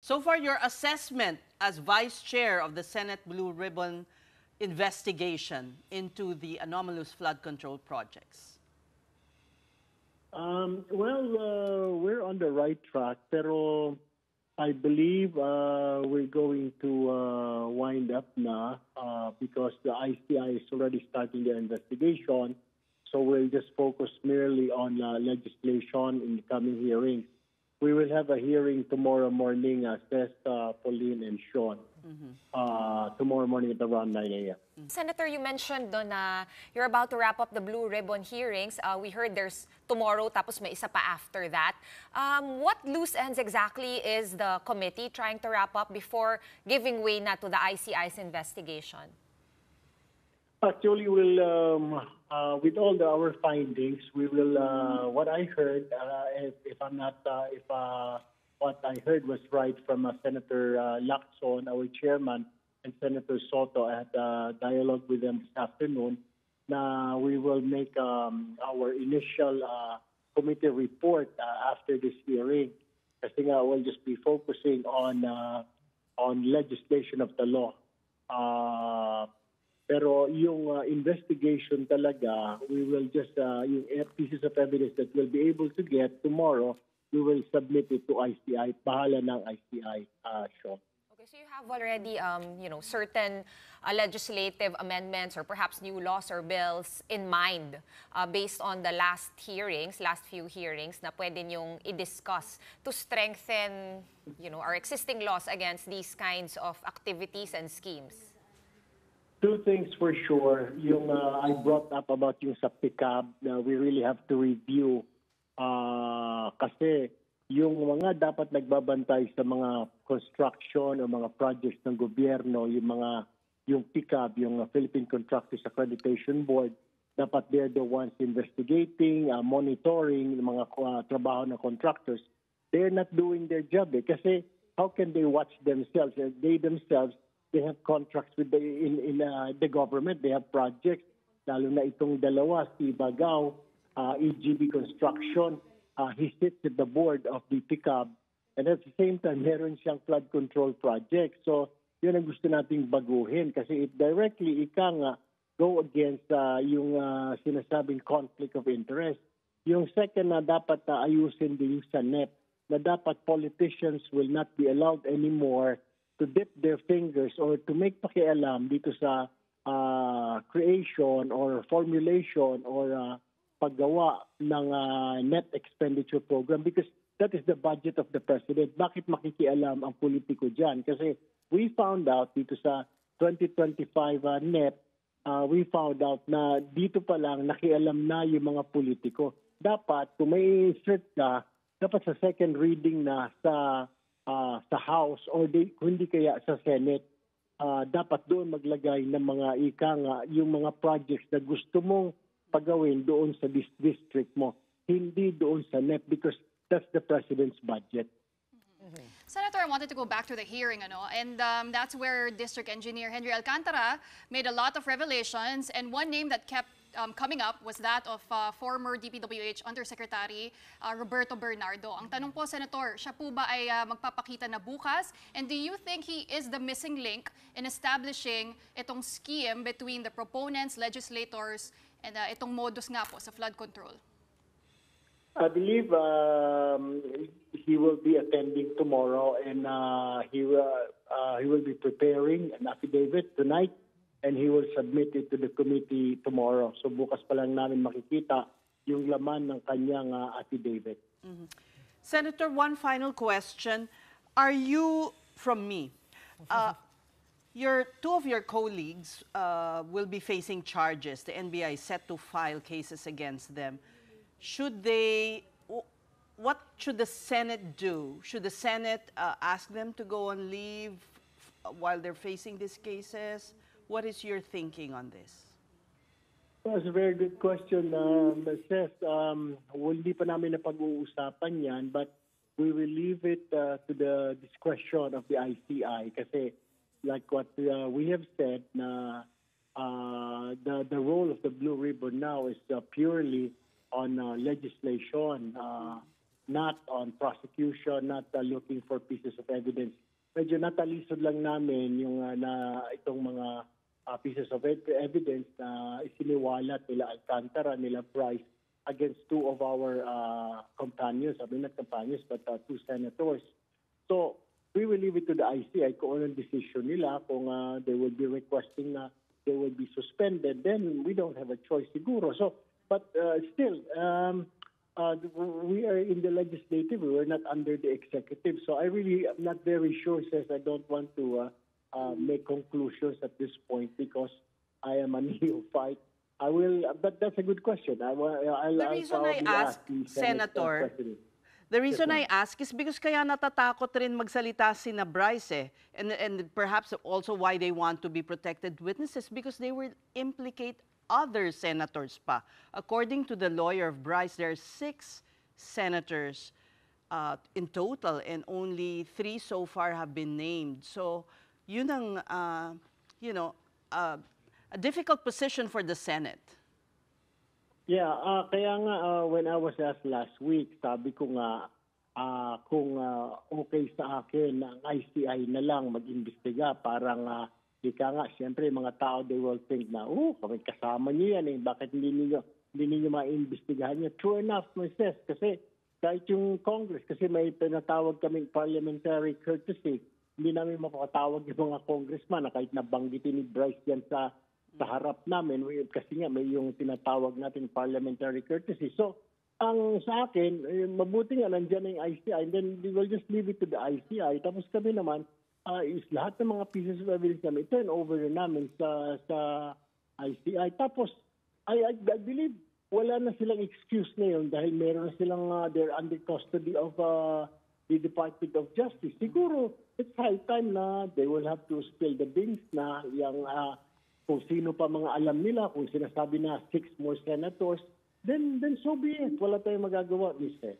So far, your assessment as vice chair of the Senate Blue Ribbon investigation into the anomalous flood control projects. We're on the right track, pero I believe we're going to wind up na because the ICI is already starting their investigation. So we'll just focus merely on legislation in the coming hearings. We will have a hearing tomorrow morning, Seth, Pauline, and Sean. Tomorrow morning at around 9 a.m. Senator, you mentioned na you're about to wrap up the Blue Ribbon hearings. We heard there's tomorrow, tapos may isa pa after that. What loose ends exactly is the committee trying to wrap up before giving way na to the ICI's investigation? Actually, we'll with all our findings, we will. What I heard, if I'm not, if what I heard was right from Senator Lacson, our chairman, and Senator Soto, I had a dialogue with them this afternoon. Na we will make our initial committee report after this hearing. Kasi nga, we'll just be focusing on legislation of the law. Pero yung investigation talaga, we will just, yung pieces of evidence that we'll be able to get tomorrow, we will submit it to ICI. Bahala ng ICI, Sean. Okay, so you have already, certain legislative amendments or perhaps new laws or bills in mind based on the last few hearings na pwede niyong i-discuss to strengthen, our existing laws against these kinds of activities and schemes. Two things for sure. Yung I brought up about yung sa PICAB, we really have to review kasi yung mga dapat nagbabantay sa mga construction o mga projects ng gobyerno, yung PICAB, yung Philippine Contractors Accreditation Board, dapat they're the ones investigating, monitoring yung mga trabaho ng contractors. They're not doing their job kasi how can they watch themselves? They themselves, they have contracts with the government. They have projects, lalo na itong dalawa, si Bagao, EGB Construction. He sits at the board of the PICAB. And at the same time, meron siyang flood control project. So, yun ang gusto nating baguhin kasi it directly go against yung sinasabing conflict of interest. Yung second na dapat ayusin din yung sa NEP, na dapat politicians will not be allowed anymore to dip their fingers or to make pakialam dito sa creation or formulation or paggawa ng net expenditure program because that is the budget of the president. Bakit makikialam ang politiko dyan? Kasi we found out dito sa 2025 NEP, we found out na dito pa lang nakialam na yung mga politiko. Dapat, kung may insert ka, dapat sa second reading na sa House or hindi kaya sa Senate, dapat doon maglagay ng mga yung mga projects na gusto mong pagawin doon sa district mo, hindi doon sa NEP because that's the president's budget. Senator, I wanted to go back to the hearing, and that's where District Engineer Henry Alcantara made a lot of revelations, and one name that kept coming up was that of former DPWH Undersecretary Roberto Bernardo. Ang tanong po, Senator, siya po ba ay magpapakita na bukas? And do you think he is the missing link in establishing itong scheme between the proponents, legislators, and itong modus nga po sa flood control? I believe he will be attending tomorrow and he will be preparing an affidavit tonight. And he will submit it to the committee tomorrow. So bukas pa lang namin makikita yung laman ng kanyang affidavit. Senator, one final question. Are you, from me, two of your colleagues will be facing charges. The NBI is set to file cases against them. What should the Senate do? Should the Senate ask them to go on leave while they're facing these cases? What is your thinking on this? That's a very good question, Seth. Hindi pa namin napag-uusapan yan, but we will leave it to the discretion of the ICI kasi like what we have said, na the role of the Blue Ribbon now is purely on legislation. not on prosecution, not looking for pieces of evidence. Medyo natalisod lang namin yung itong mga pieces of evidence na isiniwalat nila Alcantara, nila Bryce against two of our companions, I mean not companions, but two senators. So, we will leave it to the ICI kung anong decision nila, kung they will be requesting na they will be suspended, then we don't have a choice siguro. So, but still, we are in the legislative, we are not under the executive. So I really am not very sure, says I don't want to make conclusions at this point because I am a neophyte. I will, but that's a good question. I'll The reason I probably ask, the Senate Senator, President. the reason Yes, I ma'am. ask is because kaya natatakot rin magsalita sina Bryce eh. And perhaps also why they want to be protected witnesses because they will implicate other senators pa. According to the lawyer of Bryce, there are 6 senators in total and only 3 so far have been named. So yun ang, a difficult position for the Senate. Yeah, kaya nga when I was asked last week, sabi ko nga kung okay sa akin ang ICI na lang mag-imbestiga, parang ika nga, siyempre mga tao, they will think na, kami kasama niyo yan eh, bakit hindi niyo ma-imbestigahan niyo? True enough, Moises, kasi kahit yung Congress, kasi may pinatawag kaming parliamentary courtesy, hindi namin mapakatawag yung mga congressman na kahit nabanggitin ni Bryce yan sa harap namin kasi nga may yung tinatawag natin parliamentary courtesy. So, ang sa akin, mabuti nga nandiyan yung ICI and then we will just leave it to the ICI. Tapos kami naman, is lahat ng mga pieces of evidence namin, turn over na namin sa ICI. Tapos, I believe wala na silang excuse ngayon dahil meron na silang, they're under custody of the Department of Justice. Siguro, it's high time na they will have to spill the beans na yung kung sino pa mga alam nila, kung sinasabi na 6 more senators, then so be it. Wala tayong magagawa, Mr.